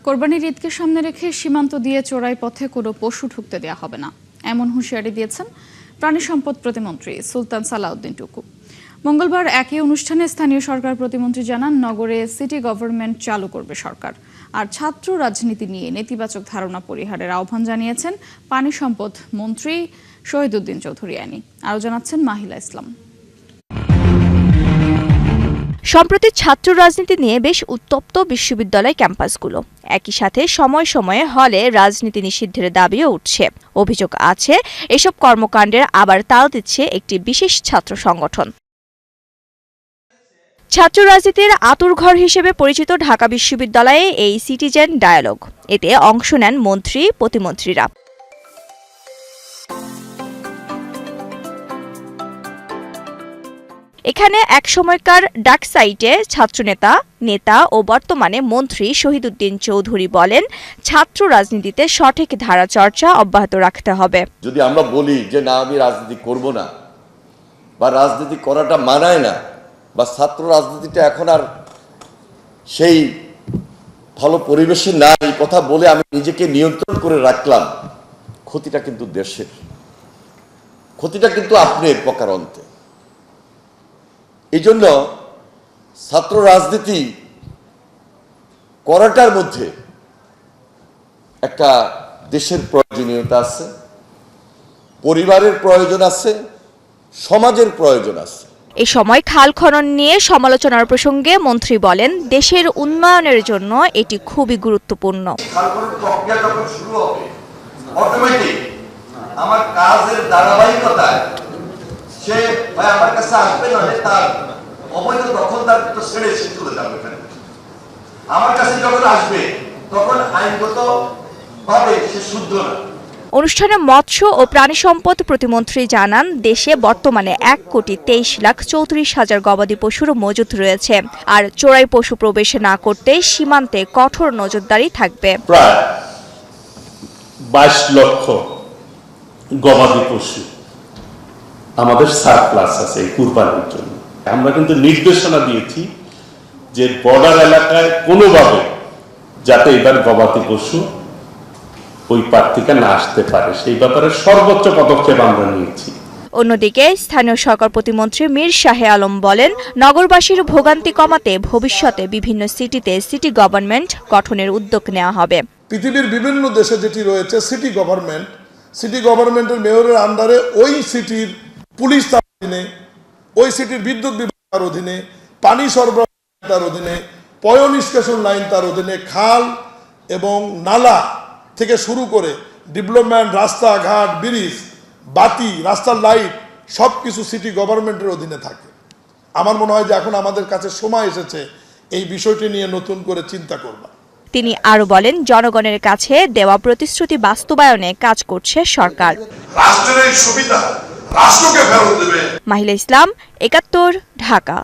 কোরবানির ঈদকে সামনে রেখে সীমান্ত দিয়ে চোরাই পথে কোনো পশু ঢুকতে দেওয়া হবে না, এমন হুঁশিয়ারি দিয়েছেন প্রাণী সম্পদ প্রতিমন্ত্রী সুলতান সালাউদ্দিন টুকু। মঙ্গলবার একই অনুষ্ঠানে স্থানীয় সরকার প্রতিমন্ত্রী জানান, নগরে সিটি গভর্নমেন্ট চালু করবে সরকার। আর ছাত্র রাজনীতি নিয়ে নেতিবাচক ধারণা পরিহারের আহ্বান জানিয়েছেন পানি সম্পদ মন্ত্রী শহীদুদ্দিন চৌধুরী আনি। আরও জানাচ্ছেন মাহিলা ইসলাম। সম্প্রতি ছাত্র রাজনীতি নিয়ে বেশ উত্তপ্ত বিশ্ববিদ্যালয় ক্যাম্পাসগুলো। একই সাথে সময়ে সময়ে হলে রাজনীতি নিষিদ্ধের দাবিও উঠছে। অভিযোগ আছে, এসব কর্মকাণ্ডের আবার তাল দিচ্ছে একটি বিশেষ ছাত্র সংগঠন। ছাত্র রাজনীতির আঁতুড়ঘর হিসেবে পরিচিত ঢাকা বিশ্ববিদ্যালয়ে এই সিটিজেন ডায়ালগ, এতে অংশ নেন মন্ত্রী প্রতিমন্ত্রীরা। এখানে এক সময়কার ডাকসাইটে ছাত্রনেতা নেতা ও বর্তমানে মন্ত্রী শহীদুদ্দিন চৌধুরী বলেন, ছাত্র রাজনীতিতে সঠিক ধারা চর্চা অব্যাহত রাখতে হবে। যদি আমরা বলি যে না, আমি রাজনীতি করব না, বা রাজনীতি করাটা মানায় না, বা ছাত্র রাজনীতিটা এখন আর সেই ভালো পরিবেশে না, এই কথা বলে আমি নিজেকে নিয়ন্ত্রণ করে রাখলাম, ক্ষতিটা কিন্তু দেশের, ক্ষতিটা কিন্তু আপনার প্রকারান্তে। এই জন্য ছাত্র রাজনীতি করাটার মধ্যে একটা দেশের প্রয়োজনীয়তা আছে, পরিবারের প্রয়োজন আছে, সমাজের প্রয়োজন আছে। এ সময় খাল খনন নিয়ে সমালোচনার প্রসঙ্গে মন্ত্রী বলেন, দেশের উন্নয়নের জন্য এটি খুবই গুরুত্বপূর্ণ। খাল খনন প্রক্রিয়া যখন শুরু হবে, অটোমেটিক আমার কাজের ধারাবাহিকতায় সে ভাই আমার কাছে আসবে, না তার অবৈধ দখলদার তো ছেড়ে সে চলে যাবে। আমার কাছে যখন আসবে তখন আইনগত ভাবে সে শুদ্ধ না। অনুষ্ঠানে মৎস্য ও প্রাণী সম্পদ প্রতিমন্ত্রী জানান, দেশে বর্তমানে 1,33,34,000 গবাদি পশুর মজুত রয়েছে। আর চোরাই পশু প্রবেশ না করতে সীমান্তে কঠোর নজরদারি থাকবে। প্রায় 22 লক্ষ গবাদি পশু আমাদের সারপ্লাস আছে এই কুরবানির জন্য। আমরা কিন্তু নির্দেশনা দিয়েছি যে বর্ডার এলাকায় কোনোভাবে যাতে এবার গবাদি পশু ওই পার থেকে না আসতে পারে, সেই ব্যাপারে সর্বোচ্চ পদক্ষেপ আমরা নিয়েছি। অন্যদিকে স্থানীয় সরকার প্রতিমন্ত্রী মীর শাহে আলম বলেন, নগরবাসীর ভোগান্তি কমাতে ভবিষ্যতে বিভিন্ন সিটিতে সিটি গভর্নমেন্ট গঠনের উদ্যোগ নেওয়া হবে। পৃথিবীর বিভিন্ন দেশে যেটি রয়েছে সিটি গভর্নমেন্টের মেয়রের আন্ডারে ওই সিটির পুলিশ তার অধীনে, ওই সিটির বিদ্যুৎ বিভাগ তার অধীনে, পানি সরবরাহ তার অধীনে, পয় নিষ্কাশন লাইন তার অধীনে, খাল এবং নালা থেকে শুরু করে ডেভেলপমেন্ট, রাস্তাঘাট, ব্রিজ, বাতি, রাস্তার লাইট সবকিছু সিটি গভর্নমেন্টের অধীনে থাকে। আমার মনে হয় যে এখন আমাদের কাছে সময় এসেছে এই বিষয়টি নিয়ে নতুন করে চিন্তা করবা। তিনি আরো বলেন, জনগণের কাছে দেওয়া প্রতিশ্রুতি বাস্তবায়নে কাজ করছে সরকার। রাষ্ট্রের সুবিধা রাষ্ট্রকে ফেরত দেবে। মাহিলা ইসলাম, ৭১, ঢাকা।